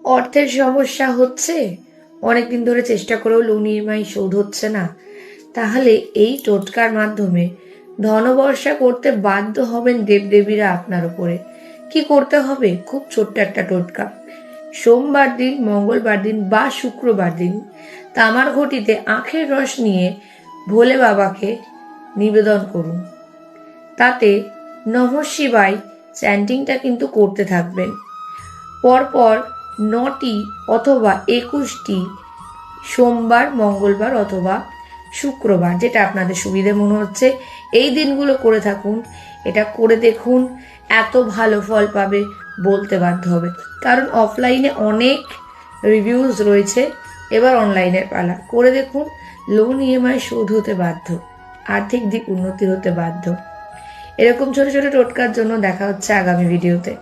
অর্থের সমস্যা হচ্ছে, অনেকদিন ধরে চেষ্টা করেও লোন ইএমআই শোধ হচ্ছে না, তাহলে এই টোটকার মাধ্যমে ধনবর্ষা করতে বাধ্য হবেন দেবদেবীরা আপনার উপরে। কি করতে হবে? খুব ছোট্ট একটা টোটকা। সোমবার দিন, মঙ্গলবার দিন বা শুক্রবার দিন তামার ঘটিতে আখের রস নিয়ে ভোলে বাবাকে নিবেদন করুন। তাতে নমঃ শিবায় চ্যান্টিংটা কিন্তু করতে থাকবেন। পরপর 9টি অথবা 21টি সোমবার, মঙ্গলবার অথবা শুক্রবার, যেটা আপনাদের সুবিধে মনে হচ্ছে এই দিনগুলো করে থাকুন। এটা করে দেখুন, এত ভালো ফল পাবে বলতে বাধ্য হবে। কারণ অফলাইনে অনেক রিভিউজ রয়েছে, এবার অনলাইনের পালা। করে দেখুন, লোন ইএমআই শোধ হতে বাধ্য, আর্থিক দিক উন্নতি হতে বাধ্য। এরকম ছোট ছোট টোটকার জন্য দেখা হচ্ছে আগামী ভিডিওতে।